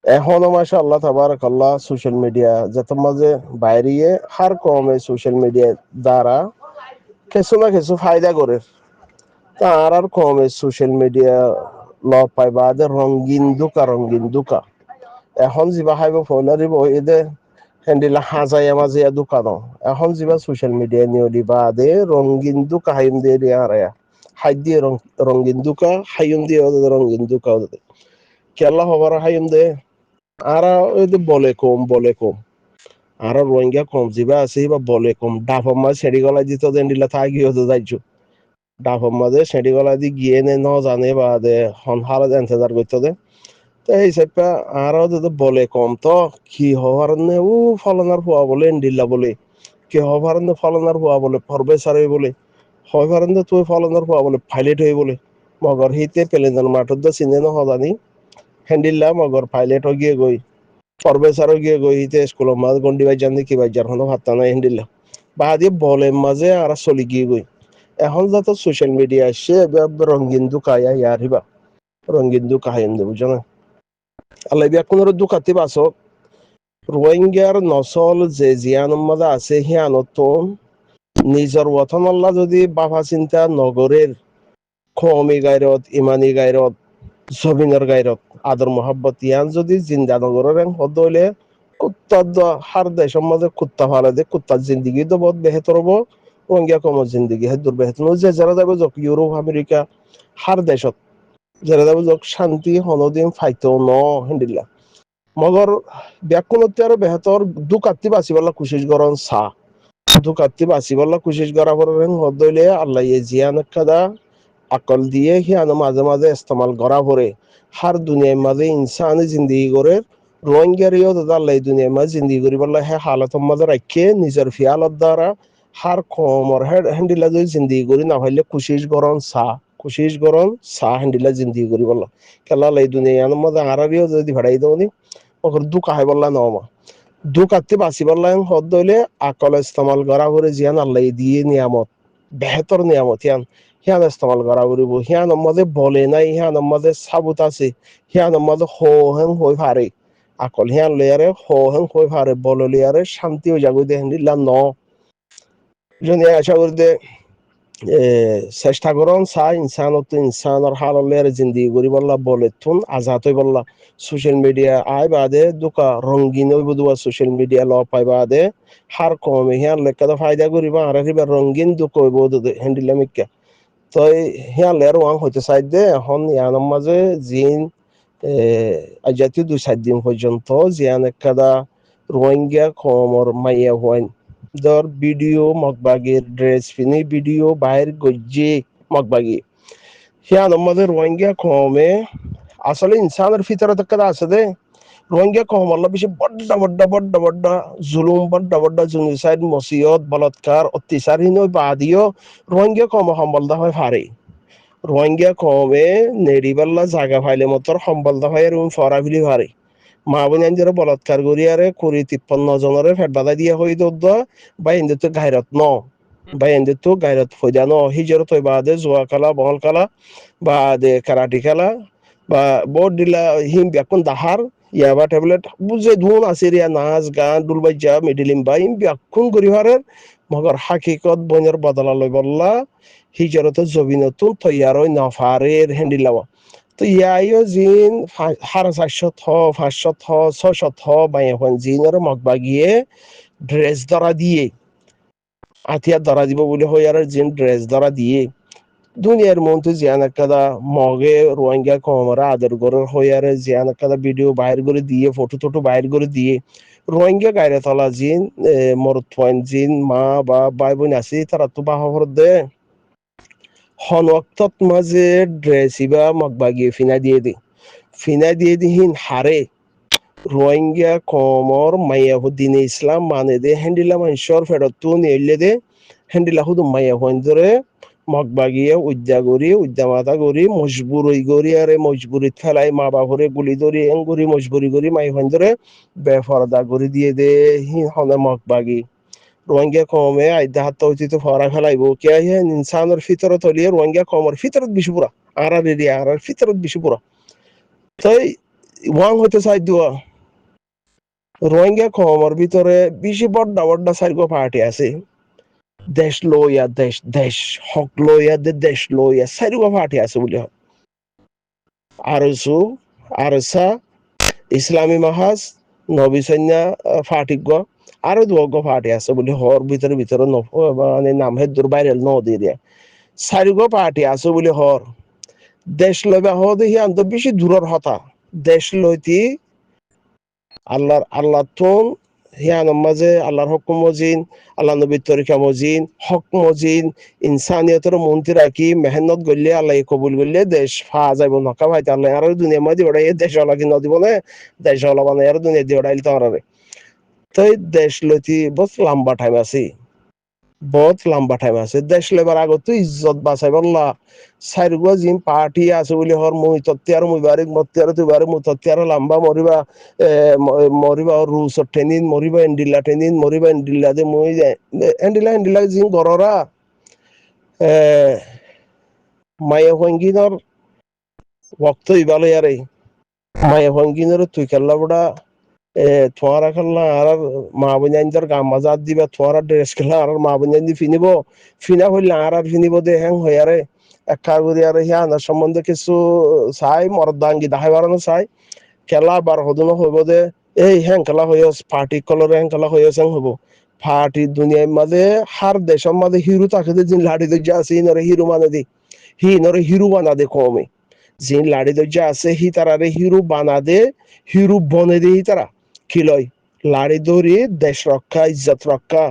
এখনো মাশাআল্লাহ তাবারাকাল্লাহ social media যত মাঝে বাইরিয়ে হার কমে সোশ্যাল মিডিয়া দ্বারা কিছু না কিছু ফায়দা করে তা আর কমে সোশ্যাল মিডিয়া ল পাই বাদে রঙ্গিন দুকা এখন যিবা খাইব ফলারিব এদে হেন্দিলা হাজাইয়া মাজিয়া দোকানো এখন যিবা সোশ্যাল মিডিয়া নিয়লি বাদে রঙ্গিন দুকা হাইম দিয়ে দিয়া আরায়া হাই দিয়ে রঙ্গিন দুকা হাইম দিয়ে রঙ্গিন দুকা কেলা হবার হাইম দে আর ওই যে বলে কম আর রোহিঙ্গা কম যিবা আছে বা বলে কম ডাফর মাঝে সেড়ি গলা দিত দেন্ডিলা থাকি হতে যাইছো ডাফর মাঝে সেড়ি গলা দি গিয়ে নে ন জানে বা দে হন হারা ইন্তজার করতে দে তো এই হিসাবে আরো যদি বলে কম তো কি হওয়ার নে ও ফলনার হওয়া বলে এন্ডিল্লা বলে কি হওয়ার নে ফলনার হওয়া বলে ফরবেসার হয়ে বলে হওয়ার নে তুই ফলনার হওয়া বলে পাইলট হয়ে বলে মগর হিতে পেলেন মাঠর দা চিনে ন হদানি হেন্ডিল্লা মগর পাইলট হয়ে গিয়ে গই ফরবেসার হয়ে গিয়ে গই হিতে স্কুল মাঝ গন্ডি বাই জানি কি বাই যার হনো ভাত্তা নাই হেন্ডিল্লা বা দিয়ে বলে মাঝে আর চলি গিয়ে গই এখন যত সোশ্যাল মিডিয়া আসছে রঙিন দুকায়া ইয়ারিবা রঙিন দুকা হাইন দে বুঝো না আল্লাহ বিয়া কোন দুকাতি বাসক রোহিঙ্গার নসল যে জিয়ান মাদা আছে হিয়ানত নিজের ওয়াতন আল্লাহ যদি বাবা চিন্তা নগরের কমি গায়রত ইমানি গায়রত জমিনের গায়রত আদর মোহাব্বত ইয়ান যদি জিন্দা নগরের হদ হইলে কুত্তা হার দেশের মাঝে কুত্তা ফালে দে কুত্তার জিন্দিগি তো বহুত বেহতর হবো রোহিঙ্গা কম জিন্দিগি হেদুর বেহতর যে যারা যাবে যোক ইউরোপ আমেরিকা হার দেশত যারা যাবে যোক শান্তি হনদিন ফাইতো ন হেন্দিল্লা মগর ব্যাকুণতে আর বেহতর দুকাত্তি বাঁচিবাল্লা কোশিশ করন সা দুকাত্তি বাঁচিবাল্লা কোশিশ করা পরেন হদইলে আল্লাহ জিয়ান কাদা আকল দিয়ে হিয়ানো মাঝে মাঝে ইস্তেমাল করা পরে হার দুনিয়ার মাঝে ইনসানি জিন্দিগি করে রোহিঙ্গারিও দাদা আল্লাহ দুনিয়ার মাঝে জিন্দিগি করি বললা হ্যাঁ হালাতের মাঝে রাখে নিজের ফিয়ালত দ্বারা হার কমর হ্যান্ডিলা যদি জিন্দিগি করি না হইলে কোশিশ করন সা হ্যান্ডিলা জিন্দিগি করি বললা কেলা আল্লাহ দুনিয়ার মাঝে আরাবিও যদি ভাড়াই দেওনি ওর দুঃখ আহে বললা নমা দুঃখ আত্মি বাঁচি বললা হদ দইলে আকল ইস্তেমাল করা করে জিয়ান আল্লাহ দিয়ে নিয়ামত বেহতর নিয়ামত ইয়ান হিয়ান ইস্তেমাল করা করিব হিয়ান মধ্যে বলে নাই হিয়ান মধ্যে সাবুত আছে হিয়ান মধ্যে হো হেং হই ফারে আকল হিয়ান লয়ারে হো হেং হই ফারে বলে লিয়ারে শান্তি হয়ে যাগো দেহেন দিল্লা ন যদি আশা করি দে চেষ্টা করন চা ইনসানত ইনসানৰ হাললের জিন্দিগি করি বললা বলে তুন আজাদ হই বললা সোশ্যাল মিডিয়া আই বাদে দুকা রঙিন হইব দুয়া সোশ্যাল মিডিয়া ল পাই বাদে হার কমে হিয়ান লেখা ফায়দা করিবা আর হিবা রঙিন দুঃখ হইব হেন্ডিলা মিক্কা তো হিয়ান লের ওয়াং হইতে চাই দে এখন ইয়ানোর মাঝে জিন আজাতি 2-4 দিন পর্যন্ত জিয়ান একাদা রোহিঙ্গা কমর মাইয়া হইন ধর ভিডিও মগবাগির ড্রেস পিনি ভিডিও বাইর গজ্জে মগবাগি হিয়ান আমাদের রোহিঙ্গা কমে আসলে ইনসানের ভিতরে দেখা আছে দে রোহিঙ্গা কম আল্লাহ বেশি বড্ডা জুলুম বড্ডা জুনিসাইড মসিয়ত বলৎকার অত্যাচার হিন বাদিও রোহিঙ্গা কম সম্বলদা হয় ফারে রোহিঙ্গা কমে নেড়িবাল্লা জায়গা ফাইলে মতর সম্বলদা হয় এবং ফরাফিলি ফারে মা বোন যারা বলাৎকার করিয়ারে 53 জনরে ফেট বাধা দিয়া হই দোদ্দ বা এন্দে তো গায়রত ন বা এন্দে তো গায়রত ফয়দা ন হিজর তো বাদে জোয়া কালা বহল কালা বা দে কারাটি খেলা বা বোর্ড দিলা হিম ব্যাকুন দাহার ইয়াবা ট্যাবলেট বুঝে ধুন আসিরিয়া নাচ গান দুলবাইজা মিডিলিম বা হিম ব্যাকুন করিহারের মগর হাকিকত বইনের বদলা লই বললা হিজরত জবিনতুন তৈয়ারই নফারের হেন্ডিলাওয়া তো ইয়াইও জিন 450 500 বা এখন জিনের মগবাগিয়ে ড্রেস ধরা দিয়ে আতিয়ার ধরা দিব বলে হই আর জিন ড্রেস ধরা দিয়ে দুনিয়ার মধ্যে জিয়ান একাদা মগে রোহিঙ্গা কমরা আদর করে হই আর জিয়ান একাদা ভিডিও বাইর করে দিয়ে ফটো বাইর করে দিয়ে রোহিঙ্গা গায়রে তলা জিন মরত পয়েন্ট জিন মা বা ভাই বোন আছে তারা তো বাহর দে হন ওয়াক্তত মাঝে ড্রেস ইবা মগবাগিয়ে ফিনা দিয়ে দিহিন হারে রোহিঙ্গা কমর মাইয়াহুদ্দিন ইসলাম মানে দে হ্যান্ডিলা মানুষের ফেরত নিলে দে হ্যান্ডিলা হুদু মাইয়াহুন ধরে মগবাগিয়ে উদ্যা মাথা করি মজবুরি করি আরে মজবুরিত ফেলাই মা বাপরে গুলি ধরি এং করি মজবুরি করি মাইয়াহুন ধরে বেফরদা করে দিয়ে দে হি হনে মগবাগি রোহিঙ্গা কমে আইদা হাত উচিত ফরা ফেলাইব কে ইনসানের ভিতরত হলিয়ে রোহিঙ্গা কমর ভিতরত বেশি পুরা আর ফিতরত বেশি পুরা তাই ওয়াং হইতে চাই দেওয়া রোহিঙ্গা কমের ভিতরে বেশি বড্ডা বড্ডা চারিগো পার্টি আছে দেশ লইয়া দেশ দেশ হক লইয়া দেশ লইয়া চারিগো পার্টি আছে বলে আরসু আরসা ইসলামী মাহাজ নবী সৈন্য ফাটিক আরো দুগ পার্টি আছে বলে হর ভিতরে ভিতরে মানে নাম হেদুর বাইরে ন দিয়ে দিয়া চারিগো পার্টি আছে বলে হর দেশ লইবা হ দেখি আন্ত বেশি দূরের হতা দেশ লইতি আল্লাহ তুন হিয়ানোর মাঝে আল্লাহর হুকুম মজিন আল্লাহ নবীর তরিকা মজিন হক মজিন ইনসানিয়তের মন্ত্রী রাখি মেহনত করলে আল্লাহ কবুল করলে দেশ ফা যাইব নকা ভাইতে আল্লাহ আর দুনিয়া মাঝে ওড়াই দেশ ওলা কিনা দিব না দেশ ওলা মানে আর দুনিয়া দিয়ে ওড়াইলে তোমার তাই দেশ লইতি বহুত লম্বা টাইম আছে বহুত লম্বা টাইম আছে দেশ লেবার আগত তো ইজ্জত বাঁচাই বললা চারিগো জিম পার্টি আছে বলে হর মুই তত্তি আর মুই বারিক মত্তি আর তুই বারিক মুই তত্তি আর লম্বা মরিবা মরিবা রুসর টেনিন মরিবা এন্ডিলা টেনিন মরিবা এন্ডিলা দে মুই এন্ডিলা জিম গররা মায়ে হঙ্গিনর ওক্ত ইবালে আরে মায়ে হঙ্গিনর তুই খেললা বড়া থোয়ারা খেলনা আর মা বোনাইন্দর গাম মাজার দিবা থোয়ারা ড্রেস খেলনা আর মা বোনাইন্দি ফিনিব ফিনা হইলে আর ফিনিব দে হ্যাং হই আরে একা করি আর হিয়ানার সম্বন্ধে কিছু চাই মরদাঙ্গি দাহাই বাড়ানো চাই খেলা বার হদুনো হইব দে এই হ্যাং খেলা হইস পার্টি কলরে হ্যাং খেলা হইস হ্যাং হবো পার্টি দুনিয়ার মাঝে হার দেশের মাঝে হিরো থাকে যে লাড়ি দরজা আছে হিনরে হিরো মানে দি হিনরে হিরো বানা দে কমে যে লাড়ি দরজা আছে হি তারারে হিরো বানা দে হিরো বনে দে হি তারা কি লয় লাড়ি দৌড়ি দেশ রক্ষা ইজ্জত রক্ষা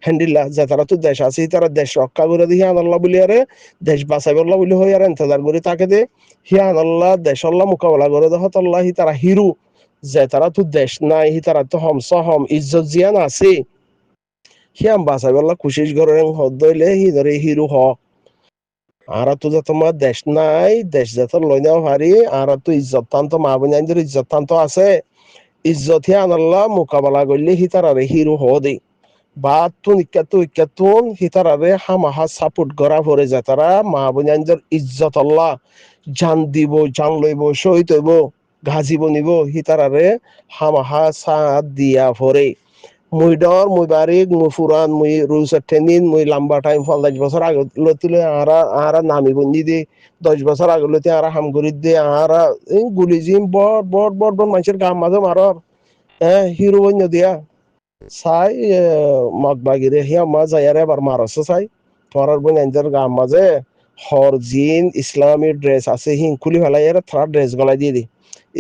হ্যান্ডিল্লা যে তারা তো দেশ আছে তারা দেশ রক্ষা করে দিয়ে আল্লাহ বলি আরে দেশ বাঁচাই বললা বলি হই আর ইন্তজার করে তাকে দে হিয়ান আল্লাহ দেশ আল্লাহ মোকাবেলা করে দেহ আল্লাহ হি তারা হিরু যে তারা তো দেশ নাই হি তারা তো হম সহম ইজ্জত জিয়ান আছে হিয়াম বাঁচাই বললা কুশিস করে হদ দইলে হি ধরে হিরু হ আর তো যে তোমার দেশ নাই দেশ যে তো লই নেওয়া পারি আর তো ইজ্জত তান্ত মা বোনাইদের ইজ্জত তান্ত আছে ইজ্জত হিয়ান আল্লাহ মোকাবেলা করলে হি তারারে হিরু হ দে বা তুন ইকাতুন হিতারারে হামাহা সাপোর্ট করা পরে যায় তারা মা বোনাইদের ইজ্জত আল্লাহ জান দিব জান লইব শহীদ হইব গাজিব নিব হিতারারে হামাহা সাথ দিয়া পরে মুই ডর মুই বারিক মুই ফুরান মুই রুলস টেনিন মুই লম্বা টাইম ৫০ বছর আগে লতিলে আরা নামি বন্দি দে ১০ বছর আগে লতি আরা হামগুড়ি দে আরা গুলি জিম বড় বড় বড় বড় মানুষের গাম মাঝে মারর হিরো বন্য দিয়া চাই মগবাগিরে হিয়া মা যাইয়ারে এবার মারছে চাই তোরার বোন এনজার গাম মাঝে হর জিন ইসলামী ড্রেস আছে হিং খুলি ফেলাই এর থারা ড্রেস গলায় দিয়ে দি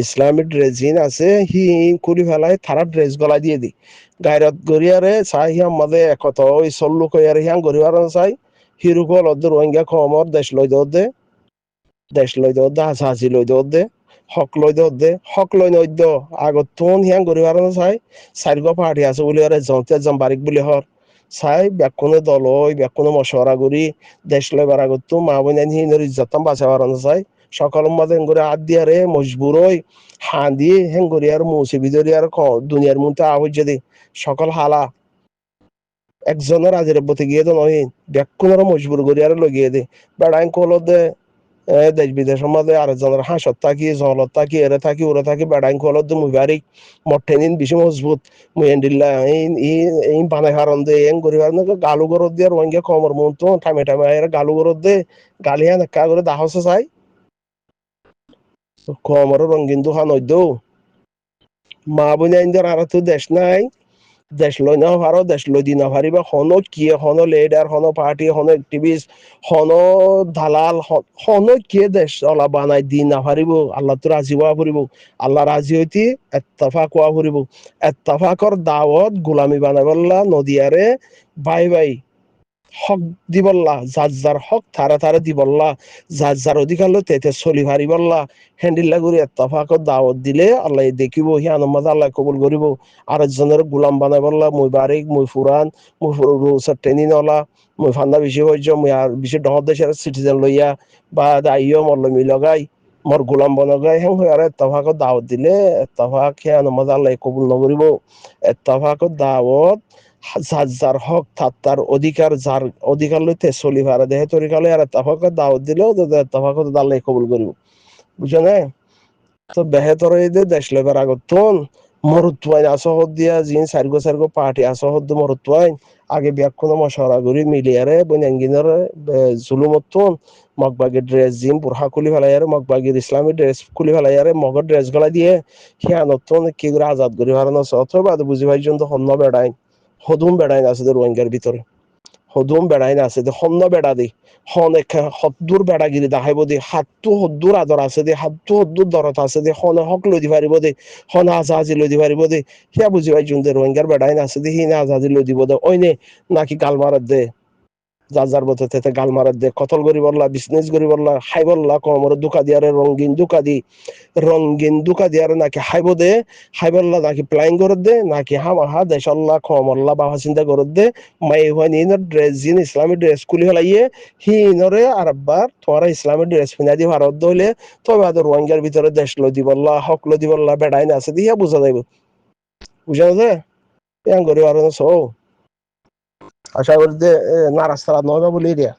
ইসলামী ড্রেস জিন আছে হিং খুলি ফেলাই থারা ড্রেস গলায় দিয়ে দি গায়রত গরিয়ারে চাই হিয়া মাঝে একত ওই সল্লু কইয়ারে হিয়াং গরিবার চাই হিরু কল অদ্দ রোহিঙ্গা কমর দেশ লই দে হাসি লই দে হক লই দে হক লই নদ্য আগত তোন হিয়াং গরিবার চাই চারিগো পার্টি আছে বলে আর জমতে জম বারিক বলে হর চাই বেকুনো দল হই বেকুনো মশওয়ারা করি দেশ লইবার আগত তো মা বোন হিনর ইজ্জতম বাঁচাবার চাই সকল মাঝে হেঙ্গরে হাত দিয়ে রে মজবুর হই হাঁ দিয়ে হেঙ্গরি আর মুসি বিদরি আর দুনিয়ার মধ্যে আহ্য দে সকল হালা একজনের আজের বতে গিয়ে তো নয় বেকুনের মজবুর করি আর লগিয়ে দে বেড়াই কল দে দেশ বিদেশের মাঝে আরেকজনের হাঁসত থাকি জলত থাকি এরে থাকি ওরে থাকি বেড়াই কলত মুই বাড়ি মঠেনিন বেশি মজবুত মুই এন্ডিল্লা এই বানাই হারন দে এং করি গালু গরত দিয়ে রোহিঙ্গা কমর মন তো টাইমে টাইমে এর গালু গরত দে গালিয়ান একা করে দাহসে চাই কমর রঙিন দুখান হইদ মা বোন আইনদের আর তো দেশ নাই দেশ লই না পারো দেশ লই দি না পারিবা হনো কিয়ে হনো লিডার হনো পার্টি হনো এক্টিভিস্ট হনো দালাল হনো কিয়ে দেশ ওলা বানাই দি না পারিব আল্লাহ তো রাজি হওয়া ফুরিব আল্লাহ রাজি হইতি এত্তাফাক হওয়া ফুরিব এত্তাফাকর দাওয়াত গোলামি বানাই বললা নদিয়ারে বাই বাই হক দিবল্লা যার যার হক তারা তারা দিবল্লা যার যার অধিকার লো তেতে চলি ভারি বললা হ্যান্ডিল্লা করে এত্তাফাকত দাওয়াত দিলে আল্লাহ দেখিব হিয়ান মাঝে আল্লাহ কবুল করিব আরেকজনের গোলাম বানাই বললা মুই বারিক মুই ফুরান মুই রুসার ট্রেনিং ওলা মুই ফান্দা বেশি হইছ মুই আর বেশি ডহর দেশের সিটিজেন লইয়া বা দাইও মল্লমি লগাই মোর গোলাম বনগাই হেং হই আর এত্তাফাকত দাওয়াত দিলে এত্তাফাক হিয়ান মাঝে আল্লাহ কবুল নকরিব এত্তাফাকত দাওয়াত যার যার হক তার অধিকার যার অধিকার লইতে চলি ভাড়া দেহে তরিকা লই আর এত্তাফাকত দাওয়াত দিলেও এত্তাফাকত আল্লাহ কবুল করিব বুঝছো না তো বেহেতর এই দেশ লেবার আগতন মরুত্বাইন আসহদ দিয়া জিন সার্গো সার্গো পার্টি আসহদ মরুত্বাইন আগে বিয়াক্ষণ মশারা করি মিলিয়ারে বইনাঙ্গিনার জুলুমতন মগবাগি ড্রেস জিম বুরহা খুলি ফেলাইয়ারে মগবাগির ইসলামী ড্রেস খুলি ফেলাইয়ারে মগর ড্রেস গলা দিয়ে হিয়ানতন কি করে আজাদ করি হারানো অথবা বুঝি ভাই জন হন্য বেড়াইন হদুম বেড়াইন আছে রোহিঙ্গার ভিতরে হদুম বেড়াইন আছে দে হন্য বেড়া দি হন হদ্দুর বেড়াগিরি দেখাইব দে হাতটো হদ্দুর আদর আছে দে হাতটো হদ্দুর দরত আছে দে হনে হক লই দি পারিব দে হন আজাহাজি লই দি পারিব দে সিয়া বুঝি পাই যোন দে রোহিঙ্গার বেড়াইন আছে দে হিনে আজাহাজি লই দিব দে ওইনে নাকি গাল মারাত দে যার যার মতো তেতে গাল মারাত দে কতল করি বললা বিজনেস করি বললা খাই বললা কমর দুকা দিয়ারে রঙিন দুকা দিয়ারে নাকি খাইব দে খাইবল্লা নাকি প্লাইং করে দে নাকি হামাহা দেশল্লা কমল্লা বাবা চিন্তা করে দে মাই হয়নি ড্রেস জিন ইসলামী ড্রেস খুলি ফেলাইয়ে হিনরে আরব্বার তোমার ইসলামী ড্রেস পিনা দি ভারত দইলে তবে আদর রোহিঙ্গার ভিতরে দেশ লো দিবল্লা হক লো দিবল্লা বেড়াই না আছে দিয়া বুঝা যাইব বুঝা যায় ইয়াং করি আর সৌ আশা করি যে না রাস্তা নয় বলি দিয়া